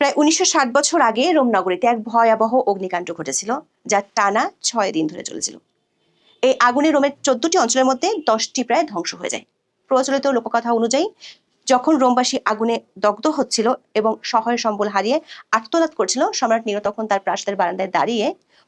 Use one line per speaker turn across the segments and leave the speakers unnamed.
প্রায় ১৯৬০ বছর আগে রোম নগরীতে এক ভয়াবহ অগ্নিকাণ্ড ঘটেছিল, যা টানা ৬ দিন ধরে চলেছিল। এই আগুনে রোমের ১৪টি অঞ্চলের মধ্যে ১০টি প্রায় ধ্বংস হয়ে যায়। প্রচলিত লোককথা অনুযায়ী যখন রোমবাসী আগুনে দগ্ধ হচ্ছিল এবং সহায় সম্বল হারিয়ে আর্তনাদ করছিল, সম্রাট নিরো তখন তার প্রাসাদের বারান্দায় দাঁড়িয়ে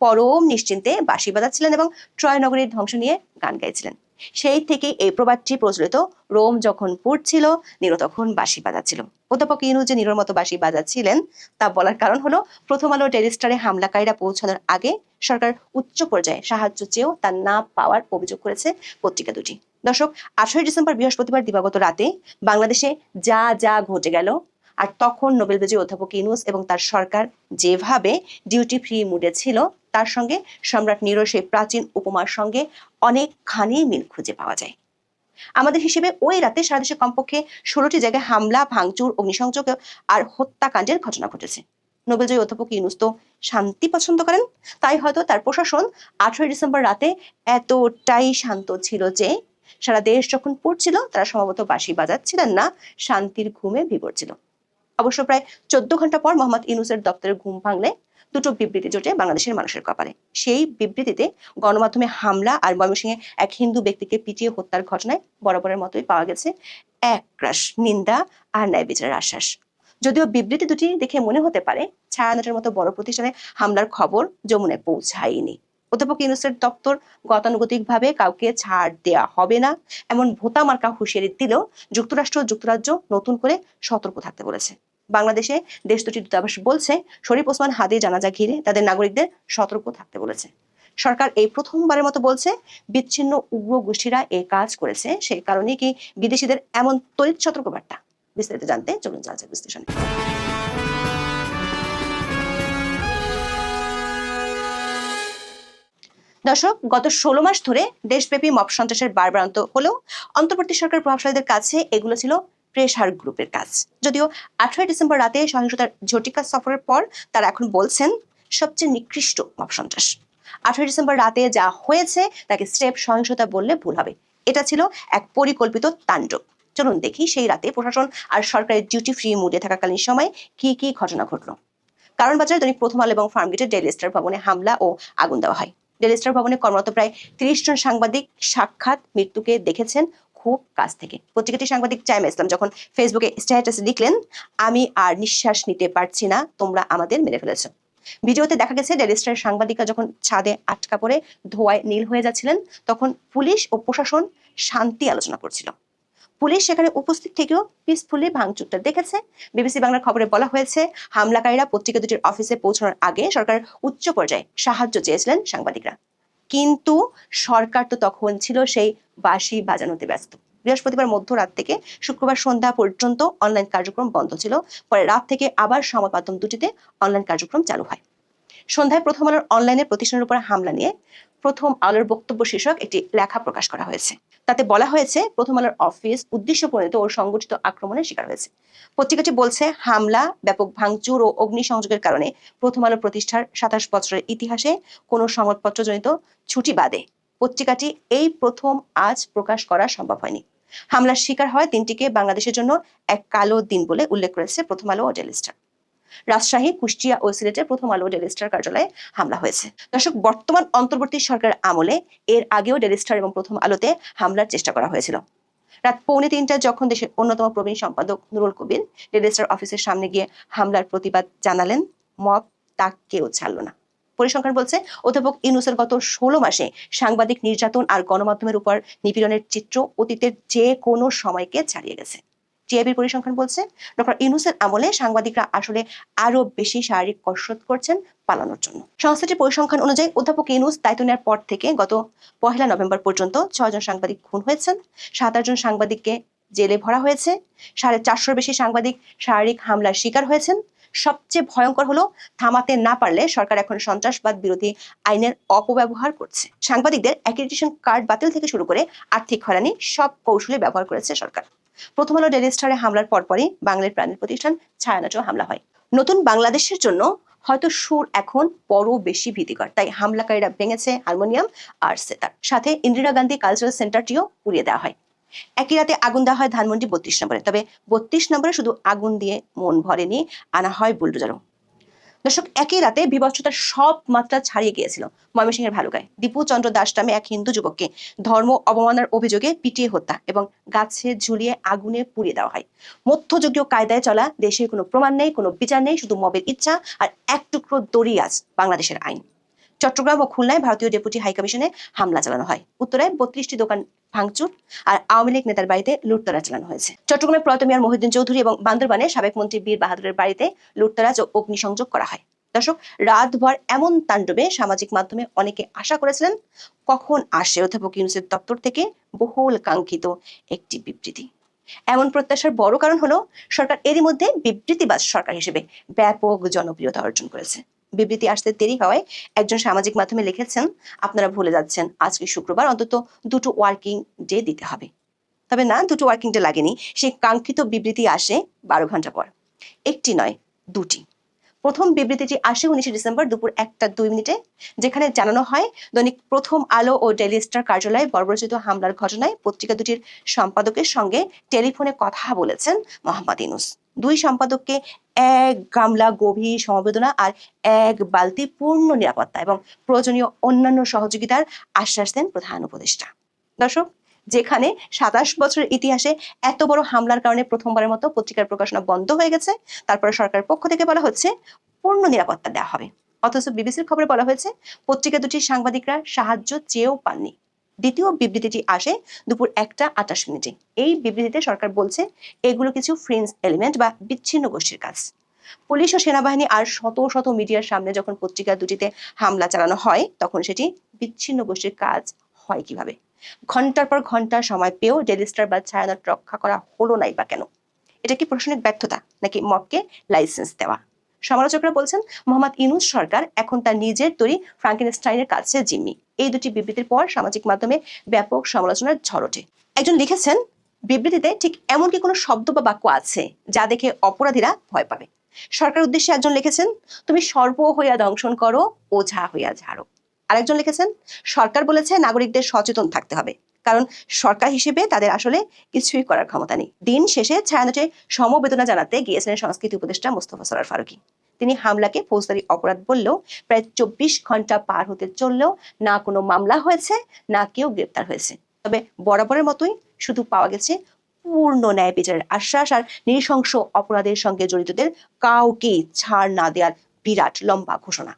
পরম নিশ্চিন্তে বাঁশি বাজাচ্ছিলেন এবং ট্রয় নগরীর ধ্বংস নিয়ে গান গাইছিলেন। সেই থেকে এই প্রবাদটি প্রচলিত, রোম যখন পুড়ছিল নিরো তখন বাঁশি বাজাচ্ছিল। অধ্যাপক ইউনুস যে নিরোর মতো বাঁশি বাজাচ্ছিলেন তা বলার কারণ হলো, প্রথম আলো ডেইলি স্টারে হামলাকারীরা পৌঁছানোর আগে সরকার উচ্চ পর্যায়ে সাহায্য চেয়েও তা না পাওয়ার অভিযোগ করেছে পত্রিকা দুটি। দর্শক, ৮ই ডিসেম্বর বৃহস্পতিবার দিবাগত রাতে বাংলাদেশে যা যা ঘটে গেল, আর তখন নোবেল বিজয়ী অধ্যাপক ইউনুস এবং তার সরকার যেভাবে ডিউটি ফ্রি মুডে ছিল, তার সঙ্গে সম্রাট নিরো সেই প্রাচীন উপমার সঙ্গে অনেকখানি মিল খুঁজে পাওয়া যায়। আমাদের হিসেবে ওই রাতে সারা দেশে কমপক্ষে ১৬টি জায়গায় হামলা, ভাঙচুর, অগ্নিসংযোগ আর হত্যাকাণ্ডের ঘটনা ঘটেছে। নোবেলজয়ী অধ্যাপক ইউনুস তো শান্তি পছন্দ করেন, তাই হয়তো তার প্রশাসন ৮ই ডিসেম্বর রাতে এতটাই শান্ত ছিল যে সারা দেশ যখন পড়ছিল তারা সম্ভবত বাঁশি বাজাচ্ছিলেন না, শান্তির ঘুমে বিভোর ছিল। অবশ্য প্রায় ১৪ ঘন্টা পর মোহাম্মদ ইউনুসের দপ্তরের ঘুম ভাঙলে দুটো বিবৃতি জোটে বাংলাদেশের মানুষের কপালে। সেই বিবৃতিতে গণমাধ্যমে হামলা আর ময়মনসিংহে এক হিন্দু ব্যক্তিকে পিটিয়ে হত্যার ঘটনায় বরাবরের মতোই পাওয়া গেছে একরাশ নিন্দা আর ন্যায় বিচারের আশ্বাস। যদিও বিবৃতি দুটি দেখে মনে হতে পারে ছায়ানটের মতো বড় প্রতিষ্ঠানে হামলার খবর যমুনায় পৌঁছায়নি। অধ্যাপক ইউনুসের দপ্তর গতানুগতিকভাবে কাউকে ছাড় দেয়া হবে না এমন ভোতা মার্কা হুঁশিয়ারি দিলেও যুক্তরাজ্য নতুন করে সতর্ক থাকতে বলেছে। বাংলাদেশে দেশ দুটির দূতাবাস বলছে, শরীফ ওসমান হাদির জানাজা ঘিরে তাদের নাগরিকদের সতর্ক থাকতে বলেছে। সরকার এই প্রথমবারের মতো বলছে বিচ্ছিন্ন উগ্র গোষ্ঠীরা এই কাজ করেছে, সেই কারণে কি বিদেশিদের এমন তড়িৎ সতর্কবার্তা? বিস্তারিত জানতে চলুন যাওয়া যাক বিশ্লেষণে। দর্শক, গত ১৬ মাস ধরে দেশব্যাপী মব সন্ত্রাসের বাড়বাড়ন্ত হলেও অন্তর্বর্তী সরকার প্রভাবশালীদের কাছে এগুলো ছিল প্রেসার গ্রুপের কাজ। যদিও ৮ই ডিসেম্বর রাতে সহিংসতার ঝটিকা সফরের পর তারা এখন বলছেন সবচেয়ে নিকৃষ্ট মব সন্ত্রাস। ৮ই ডিসেম্বর রাতে যা হয়েছে তাকে স্রেফ সহিংসতা বললে ভুল হবে। এটা ছিল এক পরিকল্পিত তাণ্ডব। চলুন দেখি সেই রাতে প্রশাসন আর সরকারের ডিউটি ফ্রি মুডে থাকাকালীন সময় কি কি ঘটনা ঘটল। কারণ বাজারে দৈনিক প্রথম আলো এবং ফার্মগেটের ডেইলি স্টার ভবনে হামলা ও আগুন দেওয়া হয়। ডেইলি স্টার ভবনে কর্মরত প্রায় ৩০ জন সাংবাদিক সাক্ষাৎ মৃত্যুকে দেখেছেন খুব কাছ থেকে। পত্রিকাটির সাংবাদিক চাইমা ইসলাম যখন ফেসবুকে স্ট্যাটাস লিখলেন, আমি আর নিঃশ্বাস নিতে পারছি না, তোমরা আমাদের মেরে ফেলেছ। ভিডিওতে দেখা গেছে ডেইলি স্টারের সাংবাদিকরা যখন ছাদে আটকা পড়ে ধোঁয়ায় নীল হয়ে যাচ্ছিলেন, তখন পুলিশ ও প্রশাসন শান্তি আলোচনা করছিল। পুলিশ সেখানে উপস্থিত থেকেও পিসফুলি ভাঙচুরটা দেখেছে। বিবিসি বাংলার খবরে বলা হয়েছে, হামলাকারীরা পত্রিকা দুটির অফিসে পৌঁছানোর আগে সরকারের উচ্চ পর্যায়ে সাহায্য চেয়েছিলেন সাংবাদিকরা, কিন্তু সরকার তো তখন ছিল সেই বাঁশি বাজানোতে ব্যস্ত। বৃহস্পতিবার মধ্যরাত থেকে শুক্রবার সন্ধ্যা পর্যন্ত অনলাইন কার্যক্রম বন্ধ ছিল। পরে রাত থেকে আবার সংবাদ মাধ্যম দুটিতে অনলাইন কার্যক্রম চালু হয়। সন্ধ্যায় প্রথম আলোর অনলাইনের প্রতিষ্ঠানের উপর হামলা নিয়ে প্রথম আলোর বক্তব্য শীর্ষক একটি লেখা প্রকাশ করা হয়েছে। তাতে বলা হয়েছে, প্রথম আলোর অফিস উদ্দেশ্যপ্রণীত ও সংগঠিত আক্রমণের শিকার হয়েছে। পত্রিকাটি বলছে, হামলা, ব্যাপক ভাঙচুর ও অগ্নিসংযোগের কারণে প্রথম আলো প্রতিষ্ঠার ২৭ বছরের ইতিহাসে কোনো সংবাদপত্রজনিত ছুটি বাদে পত্রিকাটি এই প্রথম আজ প্রকাশ করা সম্ভব হয়নি। হামলার শিকার হয় দিনটিকে বাংলাদেশের জন্য এক কালো দিন বলে উল্লেখ করেছে প্রথম আলো ও ডেইলি স্টার। রাজশাহী, কুষ্টিয়া ও সিলেটে প্রথম আলো ডেইলি স্টার কার্যালয়ে হামলা হয়েছে। দর্শক, বর্তমান অন্তর্বর্তী সরকার আমলে এর আগেও ডেইলি স্টার এবং প্রথম আলোতে হামলার চেষ্টা করা হয়েছিল। রাত 2:45 যখন দেশের অন্যতম প্রবীণ সম্পাদক নুরুল কবির ডেইলি স্টার অফিসের সামনে গিয়ে হামলার প্রতিবাদ জানালেন, মব তাকেও ছাড়ল না। পরিসংখ্যান বলছে, অধ্যাপক ইউনুসের গত 16 মাসে সাংবাদিক নির্যাতন আর গণমাধ্যমের উপর নিপীড়নের চিত্র অতীতের যে কোনো সময়কে ছাড়িয়ে গেছে। টিআইবির পরিসংখ্যান বলছে, ডক্টর ইউনুসের আমলে সাংবাদিকরা আসলে আরো বেশি শারীরিক কসরত করছেন পালানোর জন্য। সংস্থাটির পরিসংখ্যান অনুযায়ী অধ্যাপক ইউনুস দায়িত্ব নেওয়ার পর থেকে গত 1 নভেম্বর পর্যন্ত 6 জন সাংবাদিক খুন হয়েছেন, 27 জন সাংবাদিককে জেলে ভরা হয়েছে, 450 বেশি সাংবাদিক শারীরিক হামলার শিকার হয়েছেন। সবচেয়ে ভয়ঙ্কর হলো, থামাতে না পারলে সরকার এখন সন্ত্রাসবাদ বিরোধী আইনের অপব্যবহার করছে। সাংবাদিকদের অ্যাক্রিডিটেশন কার্ড বাতিল থেকে শুরু করে আর্থিক হয়রানি সব কৌশলে ব্যবহার করেছে সরকার। প্রথম আলো ডেইলি স্টারে হামলার পরপরই বাংলার প্রাণের প্রতিষ্ঠান ছায়ানটেও হামলা হয়। নতুন বাংলাদেশের জন্য হয়তো সুর এখন বড় বেশি ভীতিকর, তাই হামলাকারীরা ভেঙেছে হারমোনিয়াম আর সেতার, সাথে ইন্দিরা গান্ধী কালচারাল সেন্টারটিও উড়িয়ে দেওয়া হয়। একই রাতে আগুন দেওয়া হয় ধানমন্ডি 32 নম্বরে, তবে 32 নম্বরে শুধু আগুন দিয়ে মন ভরেনি, আনা হয় বুলডোজারও। দর্শক, একই রাতে বিভৎসতার সব মাত্রা ছাড়িয়ে গিয়েছিল ময়মনসিংহের ভালুকায়। দীপু চন্দ্র দাস নামে এক হিন্দু যুবককে ধর্ম অবমাননার অভিযোগে পিটিয়ে হত্যা এবং গাছে ঝুলিয়ে আগুনে পুড়িয়ে দেওয়া হয়। মধ্যযুগীয় কায়দায় চলা দেশের কোনো প্রমাণ নেই, কোনো বিচার নেই, শুধু মবের ইচ্ছা আর এক টুকরো দড়ি আজ বাংলাদেশের আইন। চট্টগ্রাম ও খুলনায় ভারতীয় ডেপুটি হাইকমিশনে হামলা চালানো হয়। উত্তরায় 32টি দোকান ভাঙচুর আর আওয়ামী লীগ নেতার বাড়িতে লুটতরাজ চালানো হয়েছে। চট্টগ্রামে প্রয়াত মিয়ার মহিউদ্দিন চৌধুরী এবং বান্দরবানে সাবেক মন্ত্রী বীর বাহাদুরের বাড়িতে লুটতরাজ ও অগ্নিসংযোগ করা হয়। দর্শক, রাতভর এমন তাণ্ডবে সামাজিক মাধ্যমে অনেকে আশা করেছিলেন কখন আসে অধ্যাপক ইউনূসের দপ্তর থেকে বহুল কাঙ্ক্ষিত একটি বিবৃতি। এমন প্রত্যাশার বড় কারণ হলো সরকার এরই মধ্যে বিবৃতিবাজ সরকার হিসেবে ব্যাপক জনপ্রিয়তা অর্জন করেছে। বিবৃতি আসতে দেরি হওয়ায় একজন সামাজিক মাধ্যমে লিখেছেন, আপনারা ভুলে যাচ্ছেন আজকে শুক্রবার, অন্তত 2টো ওয়ার্কিং ডে দিতে হবে। তবে না, 2টো ওয়ার্কিং ডে লাগেনি। সেই কাঙ্ক্ষিত বিবৃতি আসে 12 ঘন্টা পর। একটি নয়, 2টি। প্রথম বিবৃতিটি আসে 19 ডিসেম্বর দুপুর 1:02, যেখানে জানানো হয় দৈনিক প্রথম আলো ও ডেইলি স্টার কার্যালয়ে বর্বরোচিত হামলার ঘটনায় পত্রিকা দুটির সম্পাদকের সঙ্গে টেলিফোনে কথা বলেছেন মোহাম্মদ ইউনূস। দুই সম্পাদককে এক গামলা গভীর সমবেদনা আর এক বালতি পূর্ণ নিরাপত্তা এবং প্রয়োজনীয় অন্যান্য সহযোগিতার আশ্বাস দেন প্রধান উপদেষ্টা। দর্শক, যেখানে 27 বছরের ইতিহাসে এত বড় হামলার কারণে প্রথমবারের মতো পত্রিকার প্রকাশনা বন্ধ হয়ে গেছে, তারপরে সরকারের পক্ষ থেকে বলা হচ্ছে পূর্ণ নিরাপত্তা দেওয়া হবে, অথচ বিবিসির খবরে বলা হয়েছে পত্রিকা দুটির সাংবাদিকরা সাহায্য চেয়েও পাননি। দ্বিতীয় বিবৃতিটি আসে দুপুর 1:28। এই বিবৃতিতে সরকার বলছে এগুলো কিছু ফ্রেঞ্চ এলিমেন্ট বা বিচ্ছিন্ন গোষ্ঠীর কাজ। পুলিশ ও সেনাবাহিনী আর শত শত মিডিয়ার সামনে যখন পত্রিকা দুটিতে হামলা চালানো হয়, তখন সেটি বিচ্ছিন্ন গোষ্ঠীর কাজ হয় কিভাবে? ঘন্টার পর ঘন্টা সময় পেয়েও ডেইলি স্টার বা ছায়ানট রক্ষা করা হলো নাই বা কেন? এটা কি প্রশাসনিক ব্যর্থতা নাকি মবকে লাইসেন্স দেওয়া? সমালোচকরা বলছেন মোহাম্মদ ইউনূস সরকার এখন তার নিজের তৈরি ফ্রাঙ্কেনস্টাইনের কাছে জিম্মি। এই দুটি বিবৃতির পর সামাজিক মাধ্যমে ব্যাপক সমালোচনার ঝড় ওঠে। একজন লিখেছেন, বিবৃতিতে ঠিক এমন কি কোনো শব্দ বা বাক্য আছে যা দেখে অপরাধীরা ভয় পাবে? সরকার উদ্দেশ্যে একজন লিখেছেন, তুমি সর্ব হইয়া দংশন করো, ওঝা হইয়া ঝাড়ো। আরেকজন লিখেছেন, সরকার বলেছে নাগরিকদের সচেতন থাকতে হবে, কারণ সরকার হিসেবে তাদের আসলে কিছুই করার ক্ষমতা নেই। দিন শেষে ছায়ানটে সমবেদনা জানাতে গিয়েছিলেন সংস্কৃতি উপদেষ্টা মোস্তফা সরয়ার ফারুকী। তিনি হামলাকে ফৌজদারি অপরাধ বললেও প্রায় 24 ঘন্টা পার হতে চললেও না কোনো মামলা হয়েছে, না কেউ গ্রেপ্তার হয়েছে। তবে বরাবরের মতোই শুধু পাওয়া গেছে পূর্ণ ন্যায় বিচারের আশ্বাস আর নৃশংস অপরাধের সঙ্গে জড়িতদের কাউকে ছাড় না দেওয়ার বিরাট লম্বা ঘোষণা।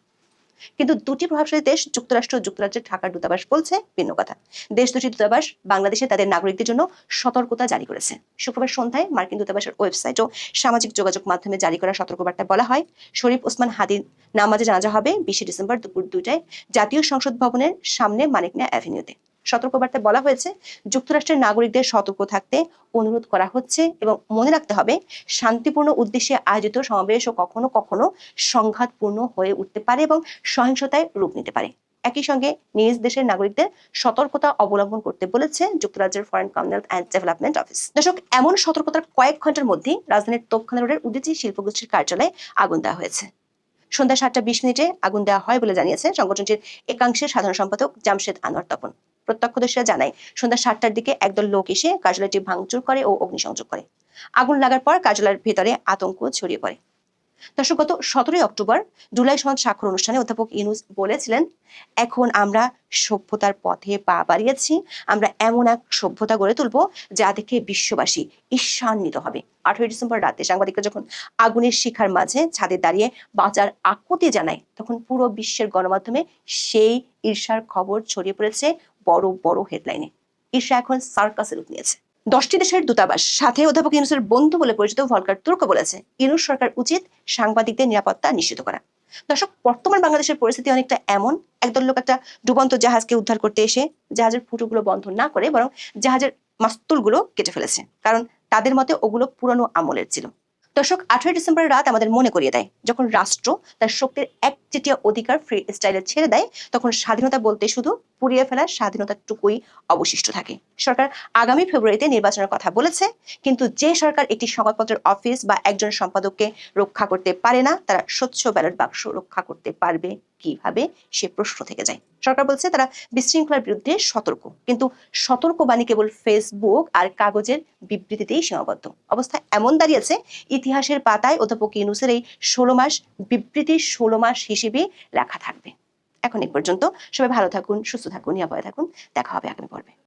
কিন্তু দুটি প্রভাবশালী দেশ যুক্তরাষ্ট্র ও যুক্তরাজ্যের ঢাকার দূতাবাস বলছে ভিন্ন কথা। দেশ দুটির দূতাবাস বাংলাদেশে তাদের নাগরিকদের জন্য সতর্কতা জারি করেছে। শুক্রবার সন্ধ্যায় মার্কিন দূতাবাসের ওয়েবসাইট ও সামাজিক যোগাযোগ মাধ্যমে জারি করা সতর্কবার্তায় বলা হয়, শরীফ ওসমান হাদির নামাজে জানাজা হবে 20 ডিসেম্বর দুপুর 2টায় জাতীয় সংসদ ভবনের সামনে মানিক মিয়া অ্যাভিনিউতে। সতর্কবার্তায় বলা হয়েছে, যুক্তরাষ্ট্রের নাগরিকদের সতর্ক থাকতে অনুরোধ করা হচ্ছে এবং মনে রাখতে হবে শান্তিপূর্ণ উদ্দেশ্যে আয়োজিত সমাবেশ ও কখনো কখনো সংঘাতপূর্ণ হয়ে উঠতে পারে এবং সহিংসতায় রূপ নিতে পারে। একই সঙ্গে নিজ দেশের নাগরিকদের সতর্কতা অবলম্বন করতে বলেছে যুক্তরাজ্যের foreign Commonwealth and development office. দর্শক, এমন সতর্কতার কয়েক ঘন্টার মধ্যেই রাজধানীর তোপখানা রোডের উদীচী শিল্পগোষ্ঠীর কার্যালয়ে আগুন দেওয়া হয়েছে। সন্ধ্যা 7:20 আগুন দেওয়া হয় বলে জানিয়েছে সংগঠনটির একাংশের সাধারণ সম্পাদক জামশেদ আনোয়ার তপন। প্রত্যক্ষদর্শীরা জানায়, সন্ধ্যা 7টার দিকে একদল লোক এসে কার্যালয়টি ভাঙচুর করে ও অগ্নিসংযোগ করে। আগুন লাগার পর কার্যালয়ের ভেতরে আতঙ্ক ছড়িয়ে পড়ে। দর্শক, গত 17 অক্টোবর জুলাই সনদ স্বাক্ষর অনুষ্ঠানে অধ্যাপক ইউনূস বলেছিলেন, এখন আমরা সভ্যতার পথে পা বাড়িয়েছি, আমরা এমন এক সভ্যতা গড়ে তুলব যা দেখে বিশ্ববাসী ঈর্ষান্বিত হবে। 18 ডিসেম্বর রাতে সাংবাদিকরা যখন আগুনের শিখার মাঝে ছাদে দাঁড়িয়ে বাঁচার আকুতি জানায়, তখন পুরো বিশ্বের গণমাধ্যমে সেই ঈর্ষার খবর ছড়িয়ে পড়েছে বড় বড় হেডলাইনে। ঈর্ষা এখন সার্কাসে রূপ নিয়েছে। 10টি দেশের দূতাবাস, সাথে অধ্যাপক ইউনূসের বন্ধু বলে পরিচিত ভলকার তুর্ক বলেছে, ইউনূস সরকার উচিত সাংবাদিকদের নিরাপত্তা নিশ্চিত করা। দর্শক, বর্তমান বাংলাদেশের পরিস্থিতি অনেকটা এমন, একদল লোক একটা ডুবন্ত জাহাজকে উদ্ধার করতে এসে জাহাজের ফুটোগুলো বন্ধ না করে বরং জাহাজের মাস্তুলগুলো কেটে ফেলেছে, কারণ তাদের মতে ওগুলো পুরনো আমলের ছিল। দর্শক, 18 ডিসেম্বরের রাত আমাদের মনে করিয়ে দেয়, যখন রাষ্ট্র তার শক্তির একচেটিয়া অধিকার ফ্রি স্টাইলে ছেড়ে দেয়, তখন স্বাধীনতা বলতে শুধু পুড়িয়ে ফেলার স্বাধীনতাটুকুই অবশিষ্ট থাকে। সরকার আগামী ফেব্রুয়ারিতে নির্বাচনের কথা বলেছে, কিন্তু যে সরকার একটি সংবাদপত্রের অফিস বা একজন সম্পাদককে রক্ষা করতে পারে না, তারা স্বচ্ছ ব্যালট বাক্স রক্ষা করতে পারবে কিভাবে সে প্রশ্ন থেকে যায়। সরকার বলছে তারা বিশৃঙ্খলার বিরুদ্ধে সতর্ক, কিন্তু সতর্কবাণী কেবল ফেসবুক আর কাগজের বিবৃতিতেই সীমাবদ্ধ। অবস্থা এমন দাঁড়িয়েছে, ইতিহাসের পাতায় অধ্যাপক ইউনূসের এই 16 মাস বিবৃতি 16 মাস হিসেবে লেখা থাকবে। এখন এই পর্যন্ত। সবাই ভালো থাকুন, সুস্থ থাকুন, নিরাপদে থাকুন। দেখা হবে আগামী পর্বে।